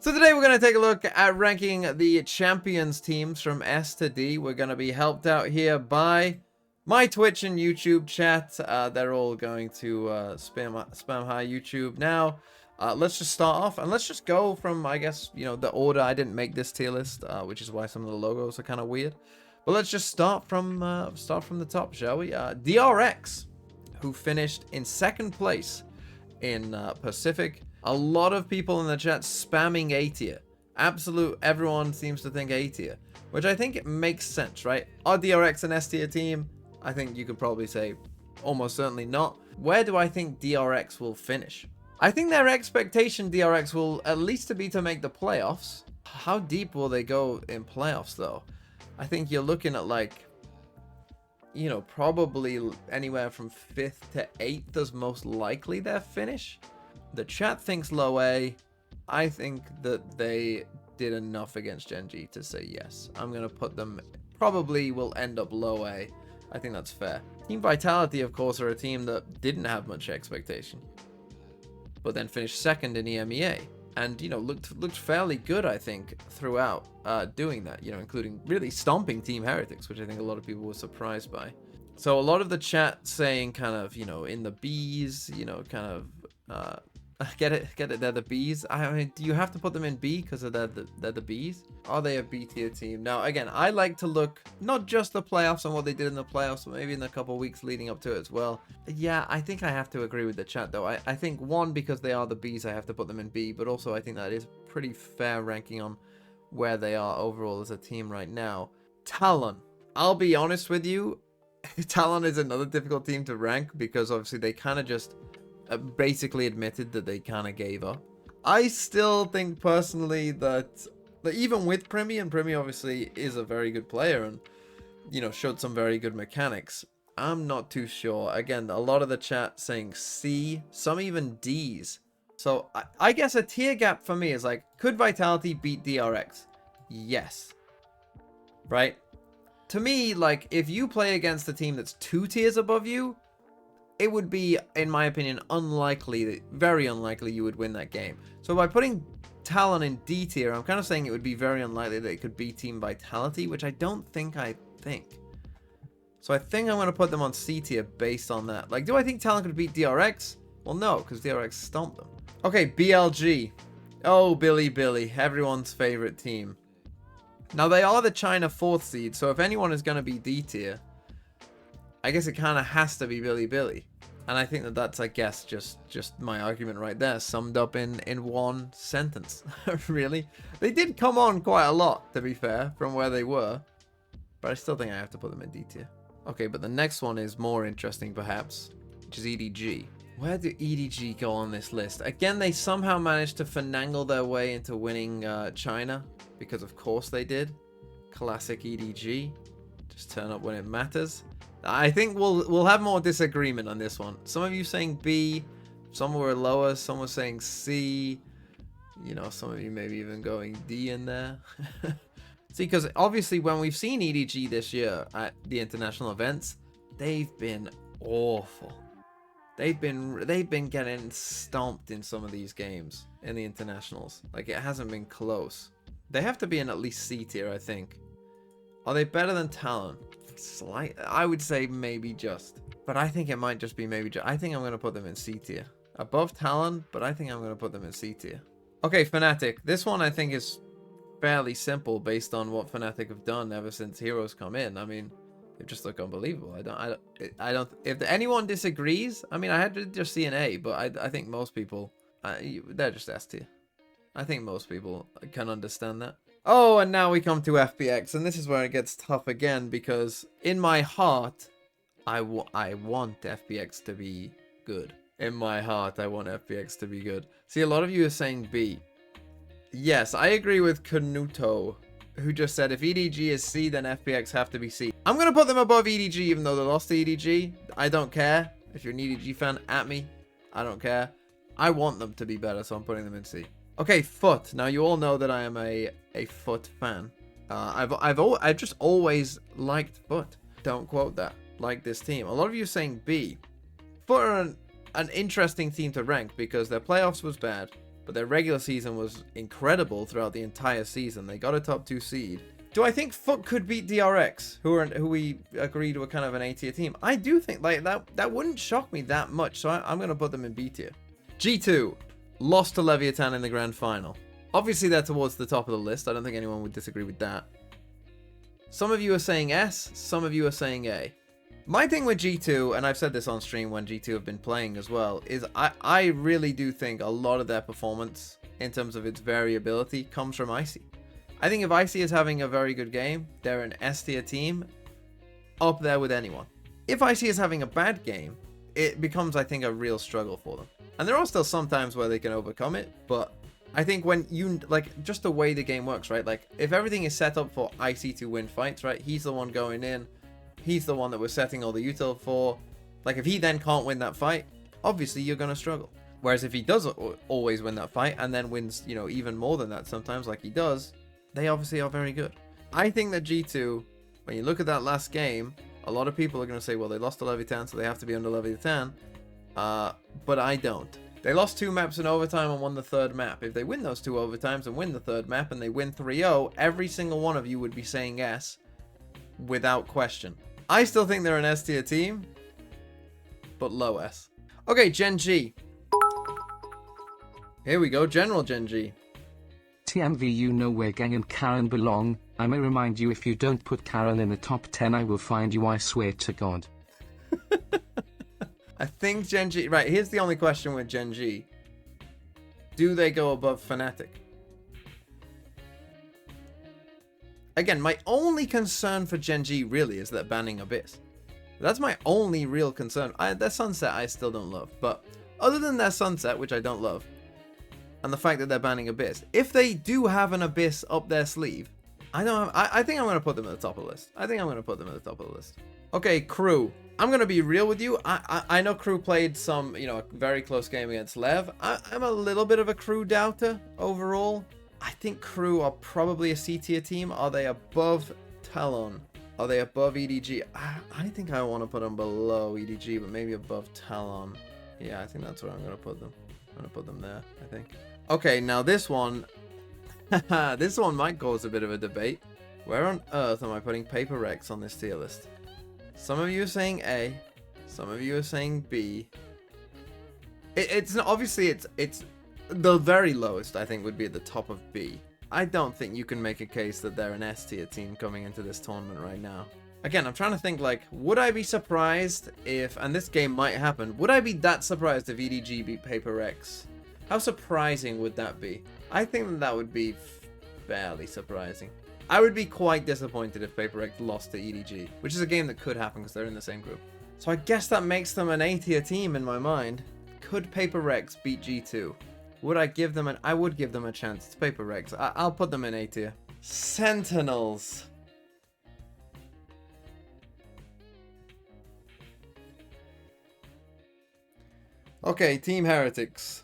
So today we're going to take a look at ranking the champions teams from S to D. We're going to be helped out here by my Twitch and YouTube chat. They're all going to spam hi YouTube. Now, let's just start off and let's just go from, I guess, you know, the order. I didn't make this tier list, which is why some of the logos are kind of weird. But let's just start from the top, shall we? DRX, who finished in second place in Pacific. A lot of people in the chat spamming A tier. Absolute everyone seems to think A tier, which I think it makes sense, right? Are DRX an S tier team? I think you could probably say almost certainly not. Where do I think DRX will finish? I think their expectation DRX will at least to be to make the playoffs. How deep will they go in playoffs though? I think you're looking at like, you know, probably anywhere from 5th to 8th as most likely their finish. The chat thinks low A. I think that they did enough against Gen G to say yes. I'm going to put them, probably will end up low A. I think that's fair. Team Vitality, of course, are a team that didn't have much expectation, but then finished second in EMEA. And, you know, looked fairly good, I think, throughout doing that, you know, including really stomping Team Heretics, which I think a lot of people were surprised by. So a lot of the chat saying kind of, you know, in the Bs, you know, kind of, get it, they're the Bs. I mean, do you have to put them in B because they're the Bs? Are they a B tier team? Now, again, I like to look not just the playoffs and what they did in the playoffs, but maybe in the couple weeks leading up to it as well. Yeah, I think I have to agree with the chat, though. I think, one, because they are the Bs, I have to put them in B, but also I think that is pretty fair ranking on where they are overall as a team right now. Talon. I'll be honest with you, Talon is another difficult team to rank because obviously they kind of just basically admitted that they kind of gave up. I still think personally that even with Primi, and Primi obviously is a very good player and, you know, showed some very good mechanics, I'm not too sure. Again, a lot of the chat saying C, some even Ds. So I guess a tier gap for me is like, could Vitality beat DRX? Yes. Right? To me, like, if you play against a team that's 2 tiers above you, it would be, in my opinion, unlikely, very unlikely you would win that game. So by putting Talon in D tier, I'm kind of saying it would be very unlikely that it could beat Team Vitality, which I don't think So I think I'm going to put them on C tier based on that. Like, do I think Talon could beat DRX? Well, no, because DRX stomped them. Okay, BLG. Oh, Billy, everyone's favorite team. Now, they are the China 4th seed, so if anyone is going to be D tier, I guess it kind of has to be Billy. And I think that that's, I guess, just my argument right there, summed up in one sentence. Really? They did come on quite a lot, to be fair, from where they were. But I still think I have to put them in D tier. Okay, but the next one is more interesting, perhaps, which is EDG. Where do EDG go on this list? Again, they somehow managed to finagle their way into winning China, because of course they did. Classic EDG. Just turn up when it matters. I think we'll have more disagreement on this one. Some of you saying B, some were lower, some were saying C. You know, some of you maybe even going D in there. See, because obviously when we've seen EDG this year at the international events, they've been awful. They've been getting stomped in some of these games in the internationals. Like, it hasn't been close. They have to be in at least C tier, I think. Are they better than Talon? Slight, I would say maybe just, but I think it might just be maybe just. I think I'm going to put them in C tier, above Talon, but I think I'm going to put them in C tier. Okay, Fnatic. This one I think is fairly simple based on what Fnatic have done ever since Heroes come in. I mean, they just look unbelievable. I don't. If anyone disagrees, I mean, I had to just see an A, but I think most people, they're just S tier. I think most people can understand that. Oh, and now we come to FPX, and this is where it gets tough again, because in my heart, I want FPX to be good. In my heart, I want FPX to be good. See, a lot of you are saying B. Yes, I agree with Canuto, who just said if EDG is C, then FPX have to be C. I'm going to put them above EDG, even though they lost to EDG. I don't care. If you're an EDG fan, at me. I don't care. I want them to be better, so I'm putting them in C. Okay, Foot. Now, you all know that I am a Foot fan. I've just always liked Foot. Don't quote that. Like this team. A lot of you saying B. Foot are an interesting team to rank because their playoffs was bad. but their regular season was incredible throughout the entire season. They got a top 2 seed. Do I think Foot could beat DRX, who we agreed were kind of an A tier team? I do think like that wouldn't shock me that much, so I'm going to put them in B tier. G2 lost to Leviathan in the grand final. Obviously, they're towards the top of the list. I don't think anyone would disagree with that. Some of you are saying S, some of you are saying A. My thing with G2, and I've said this on stream when G2 have been playing as well, is I really do think a lot of their performance, in terms of its variability, comes from Icy. I think if Icy is having a very good game, they're an S tier team, up there with anyone. If Icy is having a bad game, it becomes, I think, a real struggle for them. And there are still some times where they can overcome it, but I think when you, like, just the way the game works, right? Like, if everything is set up for Icy to win fights, right? He's the one going in. He's the one that we're setting all the util for. Like, if he then can't win that fight, obviously you're going to struggle. Whereas if he does always win that fight and then wins, you know, even more than that sometimes, like he does, they obviously are very good. I think that G2, when you look at that last game, a lot of people are going to say, well, they lost to Leviathan, so they have to be under Leviathan. But I don't. They lost 2 maps in overtime and won the 3rd map. If they win those 2 overtimes and win the 3rd map and they win 3-0, every single one of you would be saying S without question. I still think they're an S tier team, but low S. Okay, Gen G. Here we go, General Gen G. TMV, you know where Gang and Karen belong. I may remind you, if you don't put Karen in the top 10, I will find you, I swear to God. I think Gen G... Right, here's the only question with Gen G. Do they go above Fnatic? Again, my only concern for Gen G really is that banning Abyss. That's my only real concern. Their Sunset I still don't love. But other than their Sunset, which I don't love, and the fact that they're banning Abyss, if they do have an Abyss up their sleeve, I think I'm going to put them at the top of the list. I think I'm going to put them at the top of the list. Okay, Crew. I'm going to be real with you. I know Crew played some, you know, a very close game against Lev. I'm a little bit of a Crew doubter overall. I think Crew are probably a C tier team. Are they above Talon? Are they above EDG? I think I want to put them below EDG, but maybe above Talon. Yeah, I think that's where I'm going to put them. I'm going to put them there, I think. Okay, now this one. This one might cause a bit of a debate. Where on earth am I putting Paper Rex on this tier list? Some of you are saying A, some of you are saying B. It's obviously it's the very lowest. I think would be at the top of B. I don't think you can make a case that they're an S tier team coming into this tournament right now. Again, I'm trying to think, like, would I be surprised if, and this game might happen, would I be that surprised if EDG beat Paper Rex? How surprising would that be? I think that would be fairly surprising. I would be quite disappointed if Paper Rex lost to EDG, which is a game that could happen because they're in the same group. So I guess that makes them an A tier team in my mind. Could Paper Rex beat G2? Would I give them I would give them a chance. It's Paper Rex. I'll put them in A tier. Sentinels. Okay, Team Heretics.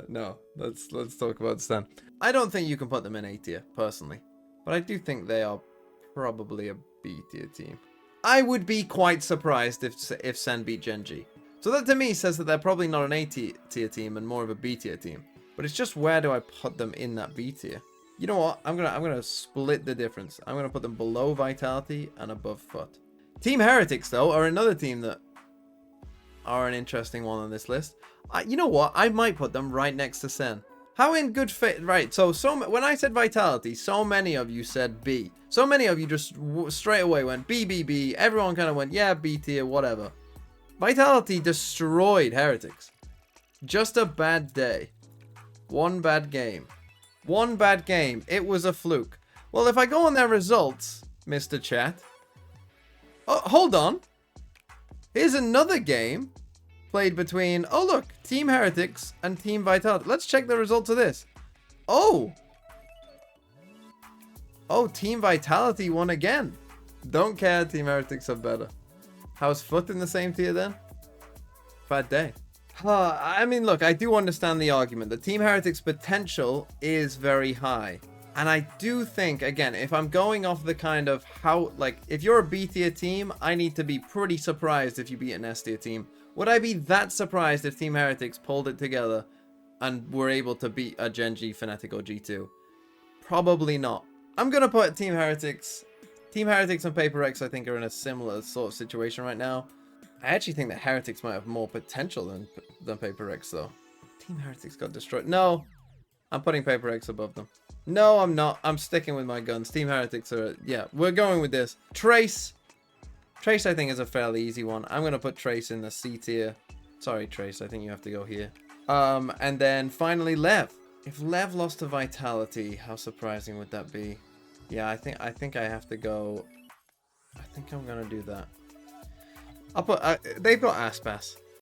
No, let's talk about Stan. I don't think you can put them in A tier, personally. But I do think they are probably a B tier team. I would be quite surprised if Sen beat Gen G. So that to me says that they're probably not an A tier team and more of a B tier team. But it's just, where do I put them in that B tier? You know what? I'm gonna split the difference. I'm gonna put them below Vitality and above Foot. Team Heretics, though, are another team that are an interesting one on this list. You know what? I might put them right next to Sen. How in good faith? Right, so when I said Vitality, so many of you said B. So many of you just straight away went B, B, B. Everyone kind of went, yeah, B tier, whatever. Vitality destroyed Heretics. Just a bad day. One bad game. One bad game. It was a fluke. Well, if I go on their results, Mr. Chat. Oh, hold on. Here's another game played between, oh look, Team Heretics and Team Vitality. Let's check the results of this. Oh, Team Vitality won again. Don't care, Team Heretics are better. How's Foot in the same tier then? Bad day. I mean, look, I do understand the argument. The Team Heretics potential is very high. And I do think, again, if I'm going off the kind of how, like, if you're a B tier team, I need to be pretty surprised if you beat an S tier team Would I be that surprised if Team Heretics pulled it together and were able to beat a Gen G Fnatic or G2? Probably not. I'm going to put Team Heretics. Team Heretics and Paper Rex, I think, are in a similar sort of situation right now. I actually think that Heretics might have more potential than Paper Rex, though. Team Heretics got destroyed. No, I'm putting Paper Rex above them. No, I'm not. I'm sticking with my guns. Team Heretics are... Yeah, we're going with this. Trace. Trace, I think, is a fairly easy one. I'm going to put Trace in the C tier. Sorry, Trace. I think you have to go here. And then finally, Lev. If Lev lost to Vitality, how surprising would that be? Yeah, I think I have to go... I think I'm going to do that. I'll put... they've got Aspas.